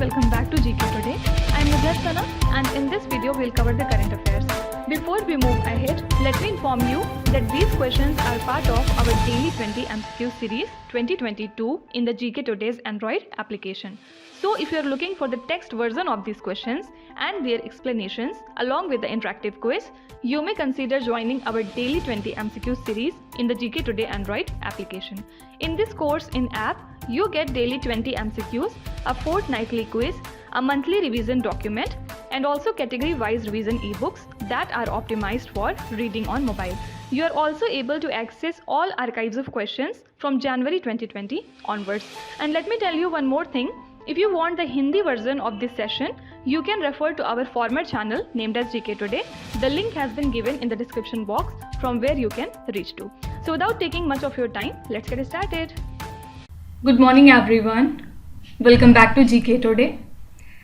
and welcome back to GK Today. I am Sana and in this video we'll cover the current affairs. Before we move ahead, let me inform you that these questions are part of our daily 20 MCQ series 2022 in the GK Today's Android application. So if you are looking for the text version of these questions and their explanations along with the interactive quiz, you may consider joining our daily 20 MCQ series in the GK Today Android application. In this course in app, you get daily 20 MCQs, a fortnightly quiz, a monthly revision document, and also category-wise revision e-books that are optimized for reading on mobile. You are also able to access all archives of questions from January 2020 onwards. And let me tell you one more thing. If you want the Hindi version of this session, you can refer to our former channel named as GK Today. The link has been given in the description box from where you can reach to. So without taking much of your time, let's get started. Good morning everyone. Welcome back to GK Today.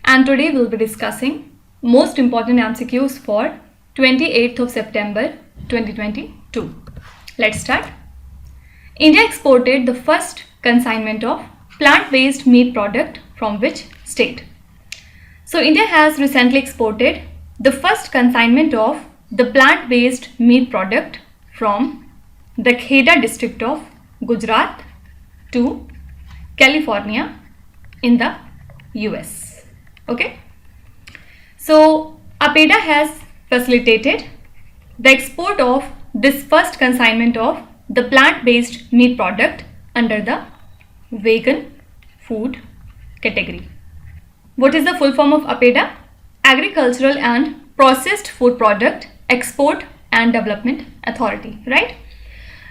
And today we'll be discussing most important MCQs for 28th of September 2022. Let's start. India exported the first consignment of plant-based meat product from which state? So India has recently exported the first consignment of the plant-based meat product from the Kheda district of Gujarat to California in the US. Okay. So APEDA has facilitated the export of this first consignment of the plant-based meat product under the vegan food category. What is the full form of APEDA? Agricultural and Processed Food Product Export and Development Authority, right?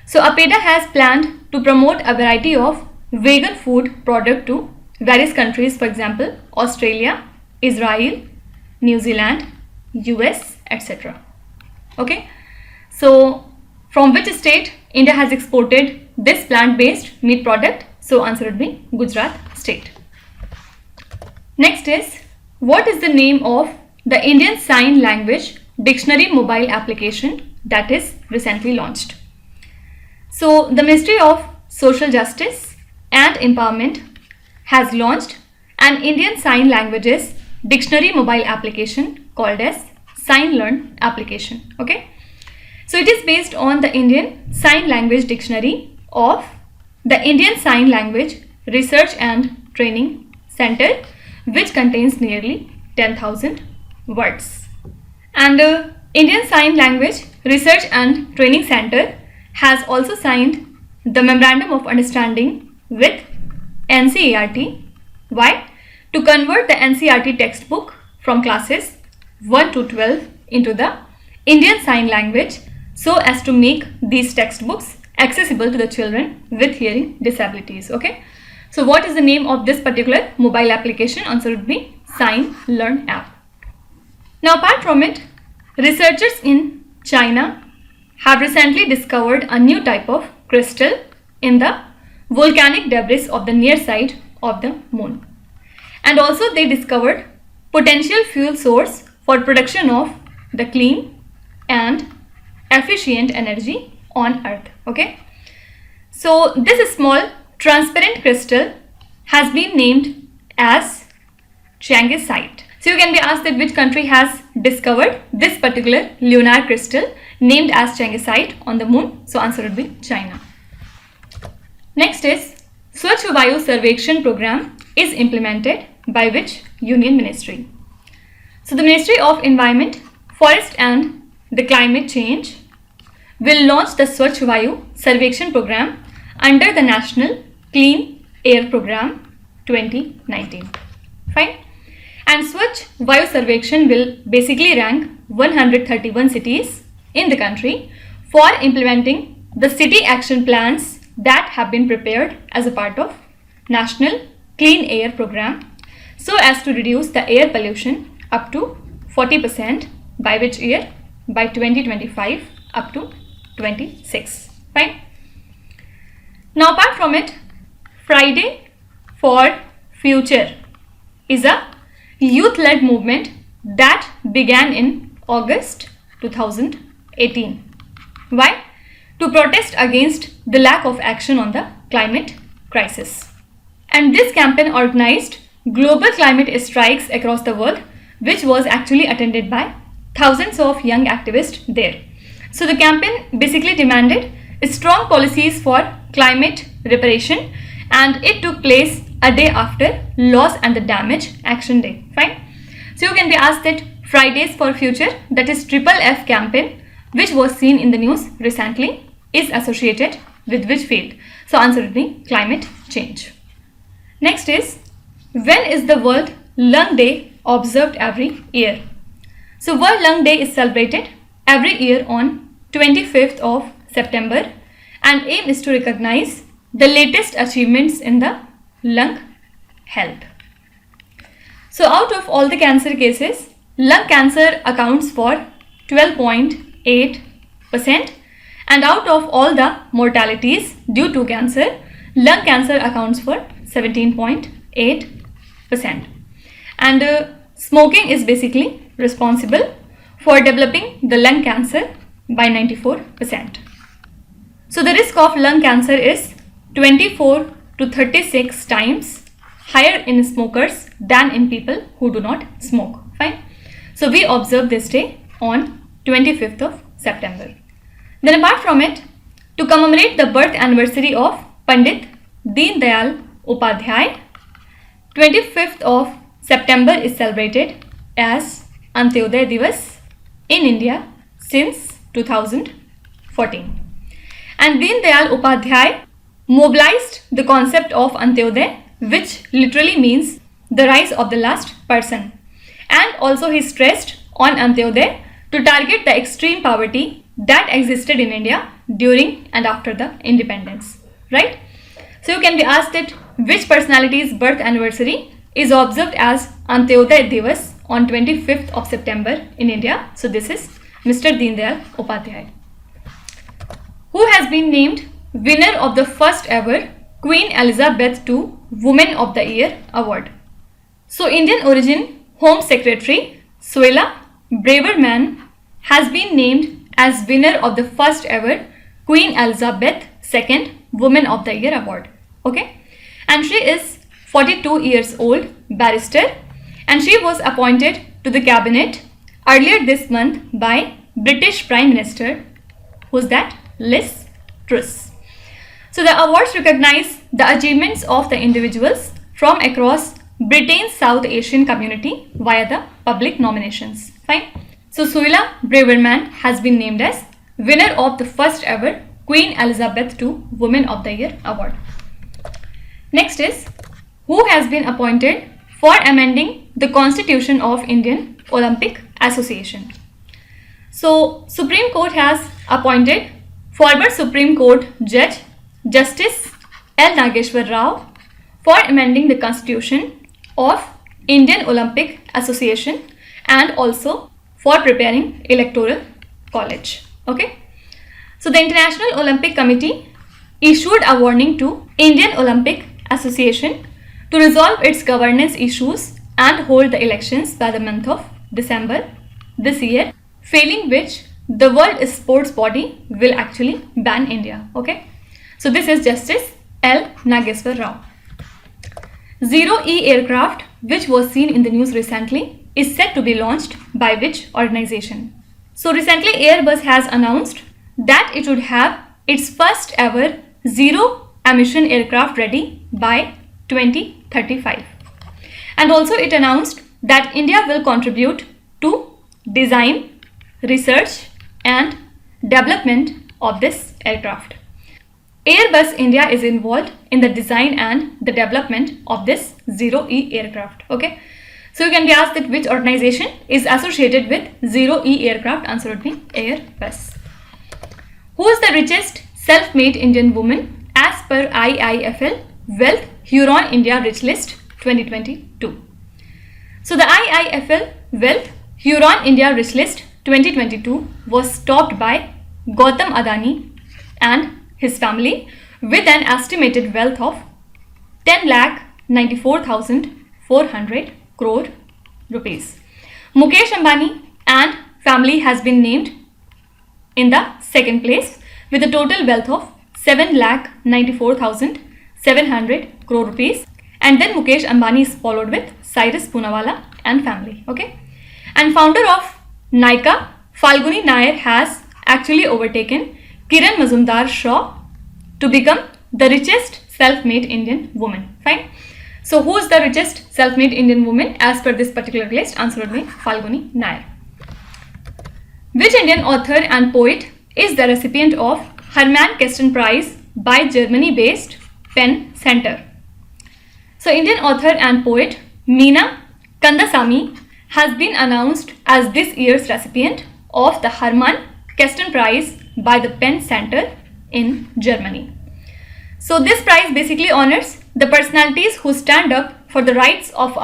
So APEDA has planned to promote a variety of vegan food product to various countries, for example, Australia, Israel, New Zealand, US, etc. Okay. So from which state India has exported this plant-based meat product? So answer would be Gujarat state. Next is, what is the name of the Indian Sign Language Dictionary mobile application that is recently launched? So the Ministry of Social Justice and Empowerment has launched an Indian Sign Languages Dictionary mobile application called as Sign Learn application. Okay. So it is based on the Indian Sign Language Dictionary of the Indian Sign Language Research and Training Center, which contains nearly 10,000 words. And Indian Sign Language Research and Training Center has also signed the Memorandum of Understanding with NCERT. Why? To convert the NCERT textbook from classes 1 to 12 into the Indian Sign Language so as to make these textbooks accessible to the children with hearing disabilities. Okay. So what is the name of this particular mobile application? Answer would be Sign Learn app. Now apart from it, researchers in China have recently discovered a new type of crystal in the volcanic debris of the near side of the moon. And also they discovered potential fuel source for production of the clean and efficient energy on Earth. Okay. So this small transparent crystal has been named as Changisite. So you can be asked that which country has discovered this particular lunar crystal named as Changisite on the moon. So answer would be China. Next is Swachh Biosurvection program is implemented by which union ministry? So the Ministry of Environment, Forest and the Climate Change will launch the Swachh Vayu Survekshan program under the National Clean Air Program 2019. Fine. And Swachh Vayu Survekshan will basically rank 131 cities in the country for implementing the city action plans that have been prepared as a part of National Clean Air Program so as to reduce the air pollution up to 40% by which year? By 2025 up to 26. Fine. Now apart from it, Friday for Future is a youth-led movement that began in August 2018. Why? To protest against the lack of action on the climate crisis. And this campaign organized global climate strikes across the world, which was actually attended by thousands of young activists there. So the campaign basically demanded strong policies for climate reparation, and it took place a day after Loss and the Damage Action Day. Fine. So you can be asked that Fridays for Future, that is FFF campaign, which was seen in the news recently, is associated with which field? So answer would be climate change. Next is, when is the World Lung Day observed every year? So World Lung Day is celebrated every year on 25th of September, and aim is to recognize the latest achievements in the lung health. So out of all the cancer cases, lung cancer accounts for 12.8%, and out of all the mortalities due to cancer, lung cancer accounts for 17.8%. And smoking is basically responsible for developing the lung cancer by 94%. So the risk of lung cancer is 24 to 36 times higher in smokers than in people who do not smoke. Fine. So we observe this day on 25th of September. Then apart from it, to commemorate the birth anniversary of Pandit Deen Dayal Upadhyay, 25th of September is celebrated as Antyodaya Divas in India since 2014. And Deen Dayal Upadhyay mobilized the concept of Antyodaya, which literally means the rise of the last person. And also he stressed on Antyodaya to target the extreme poverty that existed in India during and after the independence. Right? So you can be asked that which personality's birth anniversary is observed as Antyodaya Divas on 25th of September in India. So this is Mr. Deen Dayal Upadhyay, who has been named winner of the first ever Queen Elizabeth II Woman of the Year award. So Indian origin Home Secretary Suella Braverman has been named as winner of the first ever Queen Elizabeth II Woman of the Year award. Okay, and she is 42 years old barrister, and she was appointed to the cabinet earlier this month by British Prime Minister, who's that? Liz Truss. So the awards recognize the achievements of the individuals from across Britain's South Asian community via the public nominations. Fine. So Suella Braverman has been named as winner of the first ever Queen Elizabeth II Woman of the Year award. Next is, who has been appointed for amending the Constitution of Indian Olympic Association? So Supreme Court has appointed former Supreme Court Judge Justice L. Nageshwar Rao for amending the Constitution of Indian Olympic Association and also for preparing Electoral College. Okay. So the International Olympic Committee issued a warning to Indian Olympic Association to resolve its governance issues and hold the elections by the month of December this year, failing which the world sports body will actually ban India. Okay. So this is Justice L. Nageshwar Rao. ZeroE Aircraft, which was seen in the news recently, is set to be launched by which organization? So recently Airbus has announced that it would have its first ever zero emission aircraft ready by 2035. And also it announced that India will contribute to design, research and development of this aircraft. Airbus India is involved in the design and the development of this ZeroE aircraft. Okay. So you can be asked that which organization is associated with ZeroE Aircraft. Answer would be Airbus. Who is the richest self-made Indian woman as per IIFL Wealth Huron India Rich List 2022? So the IIFL Wealth Huron India Rich List 2022 was topped by Gautam Adani and his family with an estimated wealth of 10,94,400 crore rupees. Mukesh Ambani and family has been named in the second place with a total wealth of 7,94,700 crore rupees, and then Mukesh Ambani is followed with Cyrus Poonawalla and family. Okay, and founder of Nykaa, Falguni Nair, has actually overtaken Kiran Mazumdar-Shaw to become the richest self-made Indian woman. Fine. So who is the richest self-made Indian woman as per this particular list? Answer would be Falguni Nair. Which Indian author and poet is the recipient of Hermann Kesten Prize by Germany-based Penn Center? So Indian author and poet Meena Kandasamy has been announced as this year's recipient of the Hermann Kesten Prize by the Penn Center in Germany. So this prize basically honors the personalities who stand up for the rights of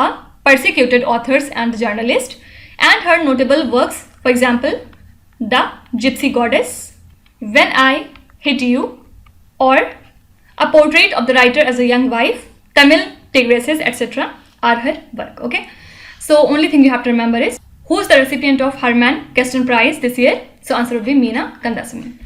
persecuted authors and journalists, and her notable works, for example, The Gypsy Goddess, When I Hit You, or A Portrait of the Writer as a Young Wife, Tamil Tigresses, etc. are her work. Okay, so only thing you have to remember is who is the recipient of Hermann Kesten Prize this year. So answer would be Meena Kandasamy.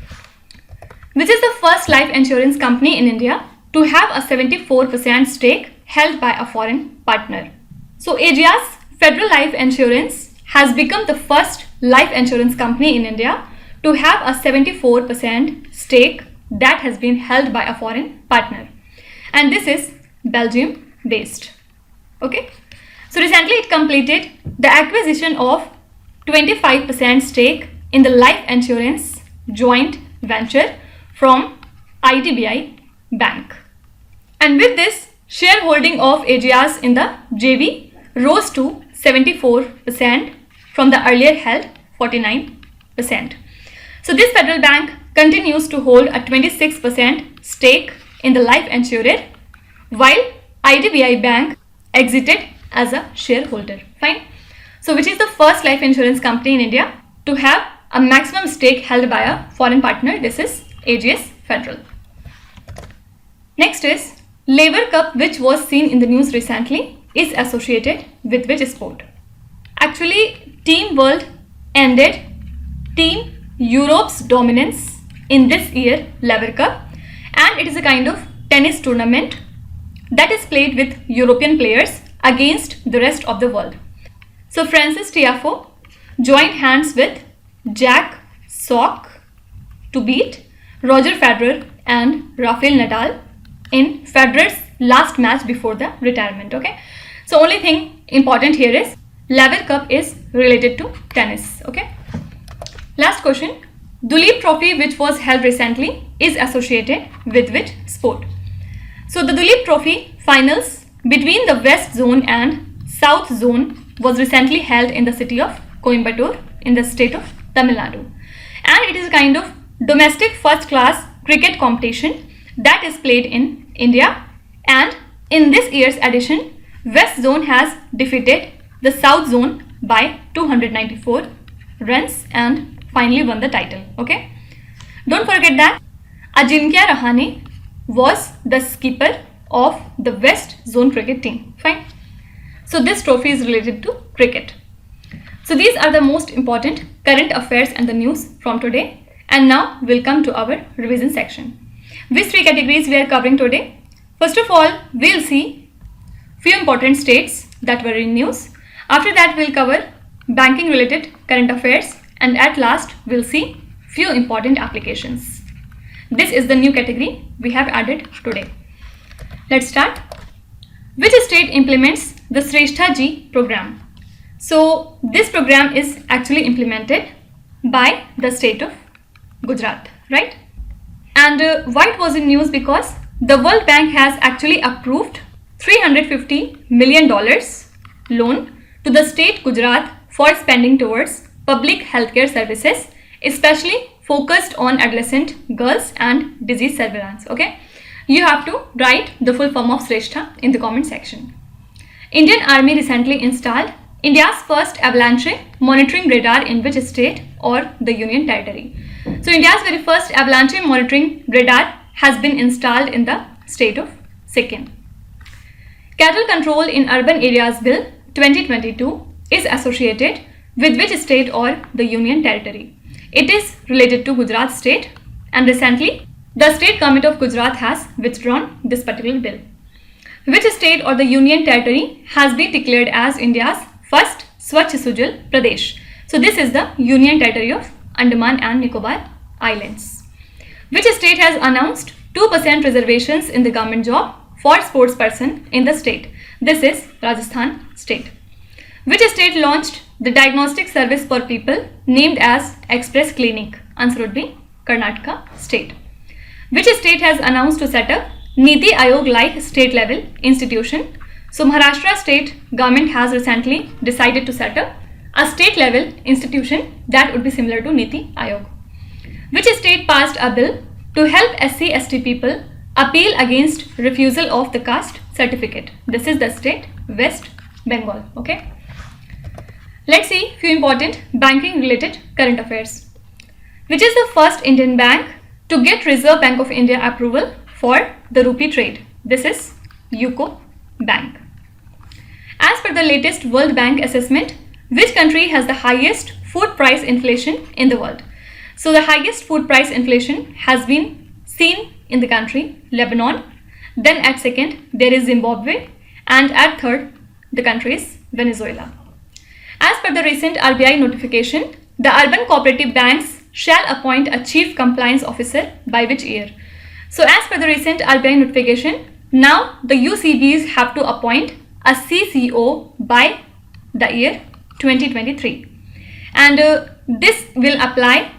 Which is the first life insurance company in India to have a 74% stake held by a foreign partner? So Ageas Federal Life Insurance has become the first life insurance company in India to have a 74% stake that has been held by a foreign partner, and this is Belgium based. Okay, so recently it completed the acquisition of 25% stake in the life insurance joint venture from IDBI Bank, and with this, shareholding of Ageas in the JV rose to 74% from the earlier held 49%. So this federal bank continues to hold a 26% stake in the life insurer, while IDBI Bank exited as a shareholder. Fine. So which is the first life insurance company in India to have a maximum stake held by a foreign partner? This is Ageas Federal. Next is Laver Cup, which was seen in the news recently, is associated with which sport? Actually, Team World ended Team Europe's dominance in this year Laver Cup, and it is a kind of tennis tournament that is played with European players against the rest of the world. So Francis Tiafoe joined hands with Jack Sock to beat Roger Federer and Rafael Nadal in Federer's last match before the retirement. Okay, so only thing important here is Laver Cup is related to tennis. Okay, last question. Duleep Trophy, which was held recently, is associated with which sport? So the Duleep Trophy finals between the West Zone and South Zone was recently held in the city of Coimbatore in the state of Tamil Nadu, and it is a kind of domestic first class cricket competition that is played in India, and in this year's edition, West Zone has defeated the South Zone by 294 runs and finally won the title. Okay, don't forget that Ajinkya Rahane was the skipper of the West Zone cricket team. Fine. So this trophy is related to cricket. So these are the most important current affairs and the news from today. And now we'll come to our revision section. Which three categories we are covering today? First of all, we'll see few important states that were in news. After that, we'll cover banking related current affairs, and at last we'll see few important applications. This is the new category we have added today. Let's start. Which state implements the Shrestha Ji program? So this program is actually implemented by the state of Gujarat, right? And why it was in news? Because the World Bank has actually approved $350 million loan to the state Gujarat for spending towards public healthcare services, especially focused on adolescent girls and disease surveillance. Okay, you have to write the full form of Shrestha in the comment section. Indian Army recently installed India's first avalanche monitoring radar in which state or the Union Territory? So India's very first avalanche monitoring radar has been installed in the state of Sikkim. Cattle Control in Urban Areas Bill 2022 is associated with which state or the Union Territory? It is related to Gujarat state, and recently the state government of Gujarat has withdrawn this particular bill. Which state or the union territory has been declared as India's first Swachh Sujal Pradesh? So this is the union territory of Andaman and Nicobar Islands. Which state has announced 2% reservations in the government job for sports person in the state? This is Rajasthan state. Which state launched the diagnostic service for people named as Express Clinic? Answer would be Karnataka state. Which state has announced to set up Niti Aayog like state level institution? So Maharashtra state government has recently decided to set up a state level institution that would be similar to Niti Aayog. Which state passed a bill to help SC/ST people appeal against refusal of the caste certificate? This is the state West Bengal. Okay. Let's see few important banking related current affairs. Which is the first Indian bank to get Reserve Bank of India approval for the rupee trade? This is UCO Bank. As per the latest World Bank assessment, which country has the highest food price inflation in the world? So the highest food price inflation has been seen in the country Lebanon, then at second there is Zimbabwe, and at third the country is Venezuela. As per the recent RBI notification, the urban cooperative banks shall appoint a chief compliance officer by which year? So as per the recent RBI notification, now the UCBs have to appoint a CCO by the year 2023, and this will apply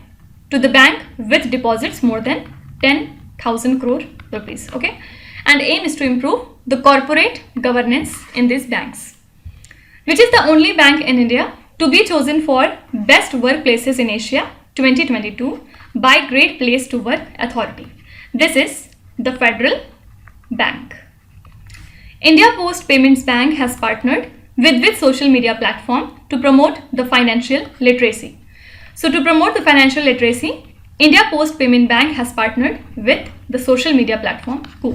to the bank with deposits more than 10,000 crore rupees. Okay, and aim is to improve the corporate governance in these banks. Which is the only bank in India to be chosen for best workplaces in Asia 2022 by Great Place to Work Authority? This is the Federal Bank. India Post Payments Bank has partnered with which social media platform to promote the financial literacy? So to promote the financial literacy, India Post Payment Bank has partnered with the social media platform who?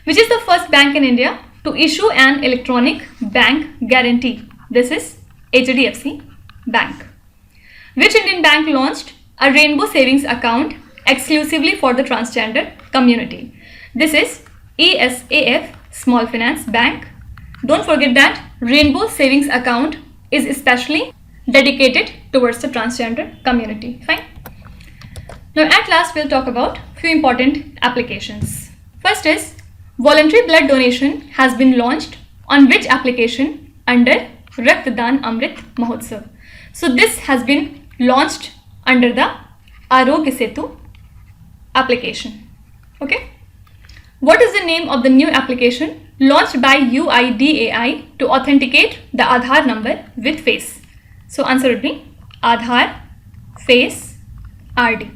Which is the first bank in India to issue an electronic bank guarantee? This is HDFC Bank. Which Indian bank launched a rainbow savings account exclusively for the transgender community? This is ESAF Small Finance Bank. Don't forget that rainbow savings account is especially dedicated towards the transgender community. Fine. Now at last we'll talk about few important applications. First is voluntary blood donation has been launched on which application under Raktadaan Amrit Mahotsav? So this has been launched under the Arogya Setu application. Okay. What is the name of the new application launched by UIDAI to authenticate the Aadhaar number with face? So answer would be Aadhaar Face RD.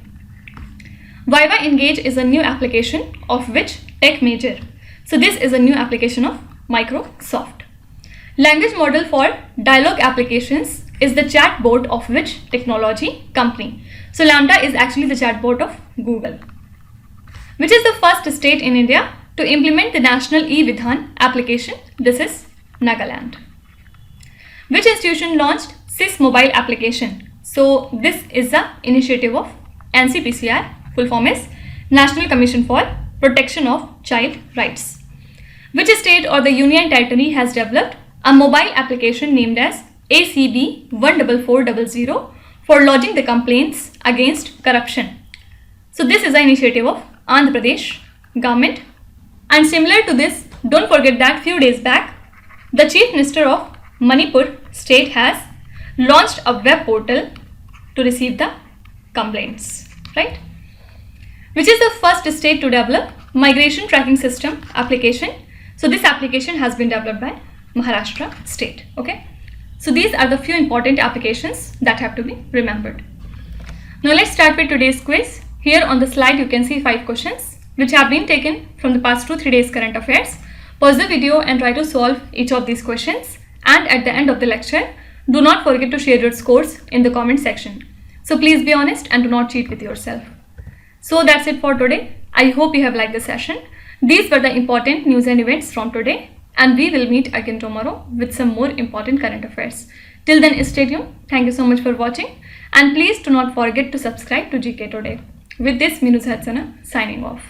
Viva Engage is a new application of which tech major? So this is a new application of Microsoft. Language model for dialogue applications is the chatbot of which technology company? So Lambda is actually the chatbot of Google. Which is the first state in India to implement the National E-Vidhan application? This is Nagaland. Which institution launched SIS mobile application? So this is the initiative of NCPCR, full form is National Commission for Protection of Child Rights. Which state or the union territory has developed a mobile application named as ACB 14400 for lodging the complaints against corruption? So this is the initiative of Andhra Pradesh government. And similar to this, don't forget that few days back, the Chief Minister of Manipur state has launched a web portal to receive the complaints, right? Which is the first state to develop migration tracking system application? So this application has been developed by Maharashtra state. Okay. So these are the few important applications that have to be remembered. Now let's start with today's quiz. Here on the slide you can see 5 questions which have been taken from the past 2-3 days current affairs. Pause the video and try to solve each of these questions, and at the end of the lecture do not forget to share your scores in the comment section. So please be honest and do not cheat with yourself. So that's it for today. I hope you have liked the session. These were the important news and events from today, and we will meet again tomorrow with some more important current affairs. Till then, stay tuned. Thank you so much for watching, and please do not forget to subscribe to GK Today. With this, Minu Sahadsana signing off.